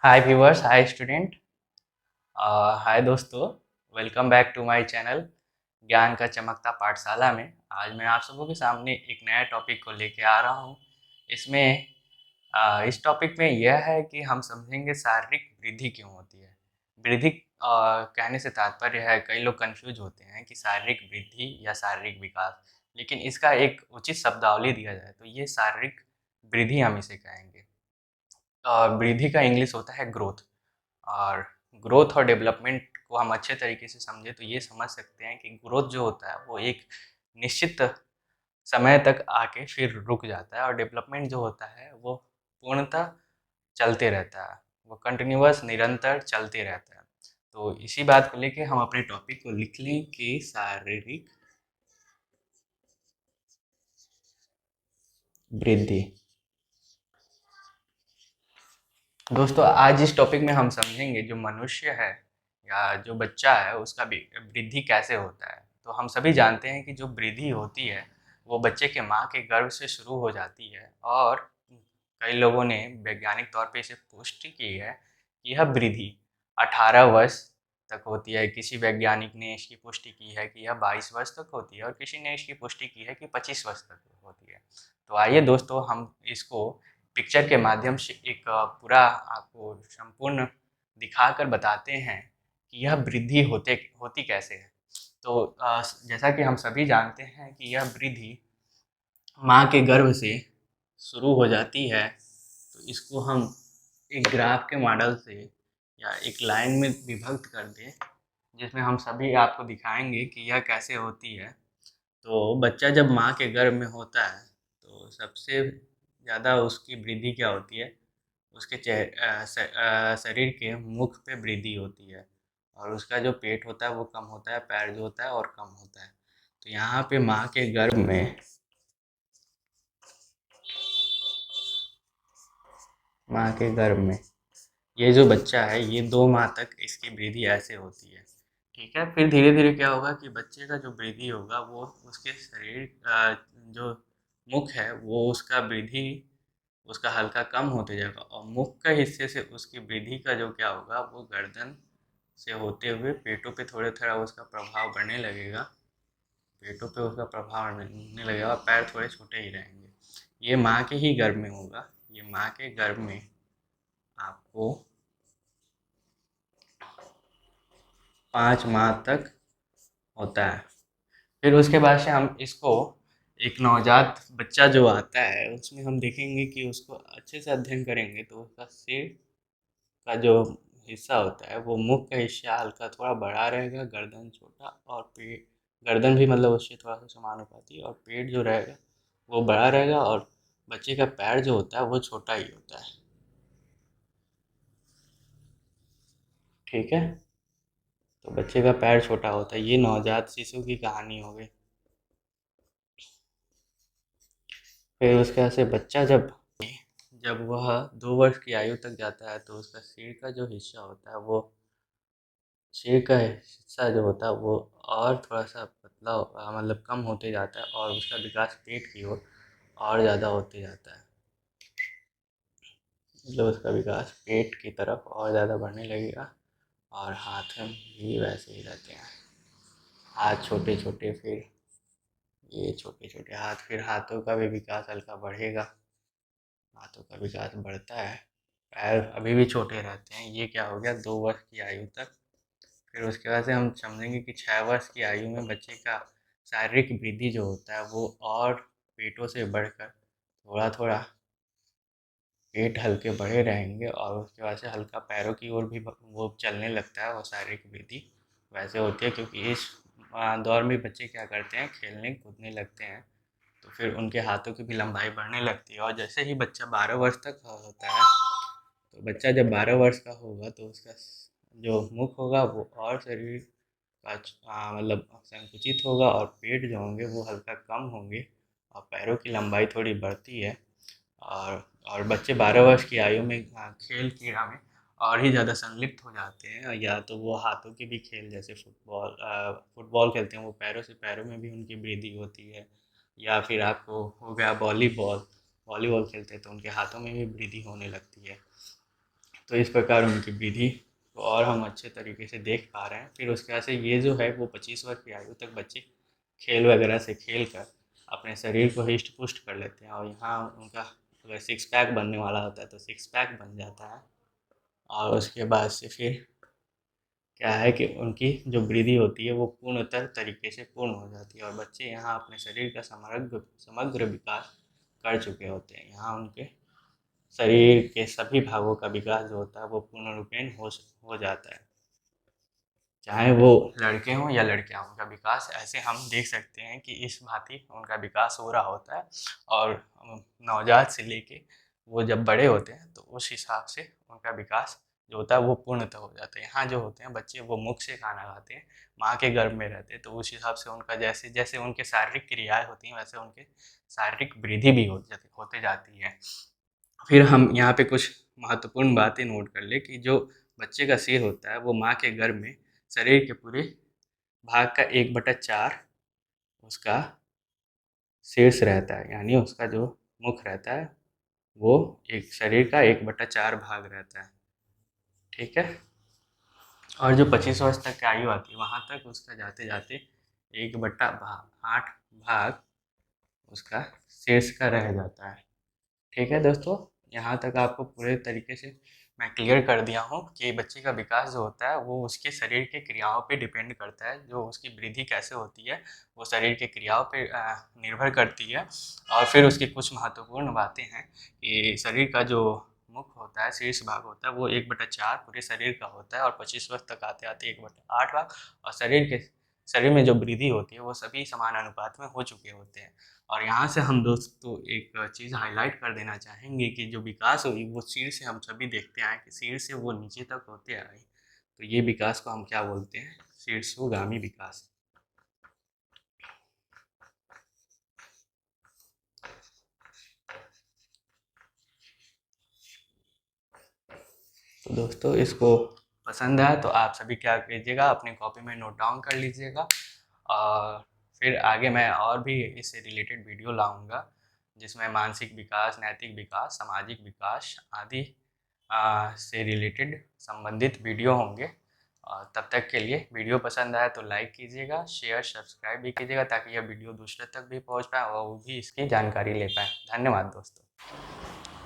हाय viewers, हाय student, hi दोस्तों। Welcome back to my channel ज्ञान का चमकता पाठशाला में। आज मैं आप सबों के सामने एक नया टॉपिक को लेके आ रहा हूँ। इसमें इस टॉपिक में यह है कि हम समझेंगे शारीरिक वृद्धि क्यों होती है। वृद्धि कहने से तात्पर्य है, कई लोग कंफ्यूज होते हैं कि शारीरिक वृद्धि या शारीरिक विकास, लेकिन इसका एक उचित शब्दावली दिया जाए तो ये शारीरिक वृद्धि हम इसे कहेंगे। वृद्धि का इंग्लिश होता है ग्रोथ। और ग्रोथ और डेवलपमेंट को हम अच्छे तरीके से समझे तो ये समझ सकते हैं कि ग्रोथ जो होता है वो एक निश्चित समय तक आके फिर रुक जाता है, और डेवलपमेंट जो होता है वो पूर्णतः चलते रहता है, वो कंटिन्यूअस निरंतर चलते रहता है। तो इसी बात को लेके हम अपने टॉपिक को लिख लें कि शारीरिक वृद्धि। दोस्तों, आज इस टॉपिक में हम समझेंगे जो मनुष्य है या जो बच्चा है उसका वृद्धि कैसे होता है। तो हम सभी जानते हैं कि जो वृद्धि होती है वो बच्चे के माँ के गर्भ से शुरू हो जाती है, और कई लोगों ने वैज्ञानिक तौर पे इसे पुष्टि की है कि यह वृद्धि 18 वर्ष तक होती है। किसी वैज्ञानिक ने इसकी पुष्टि की है कि यह 22 वर्ष तक होती है, और किसी ने इसकी पुष्टि की है कि 25 वर्ष तक होती है। तो आइए दोस्तों, हम इसको पिक्चर के माध्यम से एक पूरा आपको संपूर्ण दिखाकर बताते हैं कि यह वृद्धि होती कैसे है। तो जैसा कि हम सभी जानते हैं कि यह वृद्धि माँ के गर्भ से शुरू हो जाती है। तो इसको हम एक ग्राफ के मॉडल से या एक लाइन में विभक्त कर दें, जिसमें हम सभी आपको दिखाएंगे कि यह कैसे होती है। तो बच्चा जब माँ के गर्भ में होता है तो सबसे ज़्यादा उसकी वृद्धि क्या होती है, उसके शरीर के मुख पे वृद्धि होती है, और उसका जो पेट होता है वो कम होता है, पैर जो होता है और कम होता है। तो यहाँ पे माँ के गर्भ में ये जो बच्चा है, ये 2 माह तक इसकी वृद्धि ऐसे होती है। ठीक है, फिर धीरे धीरे क्या होगा कि बच्चे का जो वृद्धि होगा वो उसके शरीर जो मुख है वो उसका वृद्धि उसका हल्का कम होते जाएगा, और मुख के हिस्से से उसकी वृद्धि का जो क्या होगा वो गर्दन से होते हुए पेटों पे थोड़ा थोड़ा उसका प्रभाव बढ़ने लगेगा। पेटों पे उसका प्रभाव बढ़ने लगेगा और पैर थोड़े छोटे ही रहेंगे। ये माँ के ही गर्भ में होगा। ये माँ के गर्भ में आपको 5 माह तक होता है। फिर उसके बाद से हम इसको एक नवजात बच्चा जो आता है उसमें हम देखेंगे कि उसको अच्छे से अध्ययन करेंगे तो उसका सिर का जो हिस्सा होता है वो मुख का हिस्सा हल्का थोड़ा बड़ा रहेगा, गर्दन छोटा, और पेट गर्दन भी मतलब उससे थोड़ा सा समानुपाती, और पेट जो रहेगा वो बड़ा रहेगा, और बच्चे का पैर जो होता है वो छोटा ही होता है। ठीक है, तो बच्चे का पैर छोटा होता है। ये नवजात शिशु की कहानी हो गई। फिर उसके बाद से बच्चा जब जब वह 2 वर्ष की आयु तक जाता है तो उसका सिर का जो हिस्सा होता है वो सिर का हिस्सा जो होता है वो और थोड़ा सा पतला मतलब कम होते जाता है, और उसका विकास पेट की ओर और ज़्यादा होते जाता है। मतलब उसका विकास पेट की तरफ और ज़्यादा बढ़ने लगेगा, और हाथ में भी वैसे ही रहते हैं। हाथ छोटे छोटे, फिर ये छोटे छोटे हाथ, फिर हाथों का भी विकास हल्का बढ़ेगा। हाथों का विकास बढ़ता है। पैर अभी भी छोटे रहते हैं। ये क्या हो गया 2 वर्ष की आयु तक। फिर उसके बाद से हम समझेंगे कि 6 वर्ष की आयु में बच्चे का शारीरिक वृद्धि जो होता है वो और पेटों से बढ़कर थोड़ा थोड़ा पेट हल्के बड़े रहेंगे, और उसके बाद से हल्का पैरों की ओर भी वो चलने लगता है। और शारीरिक वृद्धि वैसे होती है क्योंकि इस दौर में बच्चे क्या करते हैं, खेलने कूदने लगते हैं, तो फिर उनके हाथों की भी लंबाई बढ़ने लगती है। और जैसे ही बच्चा 12 वर्ष तक होता है, तो बच्चा जब 12 वर्ष का होगा तो उसका जो मुख होगा वो और शरीर का मतलब संकुचित होगा, और पेट जो होंगे वो हल्का कम होंगे, और पैरों की लंबाई थोड़ी बढ़ती है। और बच्चे 12 वर्ष की आयु में खेल क्रीड़ा में और ही ज़्यादा संलिप्त हो जाते हैं। या तो वो हाथों के भी खेल जैसे फुटबॉल खेलते हैं, वो पैरों से पैरों में भी उनकी वृद्धि होती है। या फिर आपको हो गया वॉलीबॉल, वॉलीबॉल खेलते हैं तो उनके हाथों में भी वृद्धि होने लगती है। तो इस प्रकार उनकी वृद्धि को और हम अच्छे तरीके से देख पा रहे हैं। फिर उसके बाद से ये जो है वो 25 वर्ष की आयु तक बच्चे खेल वगैरह से खेल कर अपने शरीर को हिष्ट पुष्ट कर लेते हैं, और यहाँ उनका अगर सिक्स पैक बनने वाला होता है तो सिक्स पैक बन जाता है। और उसके बाद से फिर क्या है कि उनकी जो वृद्धि होती है वो पूर्णतर तरीके से पूर्ण हो जाती है, और बच्चे यहाँ अपने शरीर का समग्र समग्र विकास कर चुके होते हैं। यहाँ उनके शरीर के सभी भागों का विकास जो होता है वो पूर्ण रूपेण हो जाता है, चाहे वो लड़के हों या लड़कियां हों। उनका विकास ऐसे हम देख सकते हैं कि इस भांति उनका विकास हो रहा होता है, और नवजात से लेके वो जब बड़े होते हैं तो उस हिसाब से उनका विकास जो होता है वो पूर्णतः हो जाता है। यहाँ जो होते हैं बच्चे वो मुख से खाना खाते हैं, माँ के गर्भ में रहते हैं, तो उस हिसाब से उनका जैसे जैसे उनके शारीरिक क्रियाएं होती हैं वैसे उनके शारीरिक वृद्धि भी होते जाती है। फिर हम यहाँ पे कुछ महत्वपूर्ण बातें नोट कर ले कि जो बच्चे का सिर होता है वो माँ के गर्भ में शरीर के पूरे भाग का 1/4 उसका शीर्ष रहता है, यानी उसका जो मुख रहता है वो एक शरीर का 1/4 भाग रहता है। ठीक है। और जो 25 वर्ष तक की आयु आती है वहाँ तक उसका जाते जाते 1/8 भाग उसका शीर्ष का रह जाता है। ठीक है दोस्तों, यहाँ तक आपको पूरे तरीके से मैं क्लियर कर दिया हूँ कि बच्चे का विकास जो होता है वो उसके शरीर के क्रियाओं पे डिपेंड करता है। जो उसकी वृद्धि कैसे होती है वो शरीर के क्रियाओं पे निर्भर करती है। और फिर उसकी कुछ महत्वपूर्ण बातें हैं कि शरीर का जो मुख होता है, शीर्ष भाग होता है, वो 1/4 पूरे शरीर का होता है, और 25 वर्ष तक आते आते 1/8 भाग। और शरीर में जो वृद्धि होती है वो सभी समान अनुपात में हो चुके होते हैं। और यहाँ से हम दोस्तों एक चीज़ हाईलाइट कर देना चाहेंगे कि जो विकास हुई वो सिर से हम सभी देखते आए कि सिर से वो नीचे तक होते आए, तो ये विकास को हम क्या बोलते हैं? शीर्षोगामी विकास। तो दोस्तों इसको पसंद आया तो आप सभी क्या कीजिएगा, अपनी कॉपी में नोट डाउन कर लीजिएगा, और फिर आगे मैं और भी इससे रिलेटेड वीडियो लाऊंगा जिसमें मानसिक विकास, नैतिक विकास, सामाजिक विकास आदि से रिलेटेड संबंधित वीडियो होंगे। और तब तक के लिए वीडियो पसंद आया तो लाइक कीजिएगा, शेयर सब्सक्राइब भी कीजिएगा ताकि यह वीडियो दूसरे तक भी पहुंच पाए और वो भी इसकी जानकारी ले पाए। धन्यवाद दोस्तों।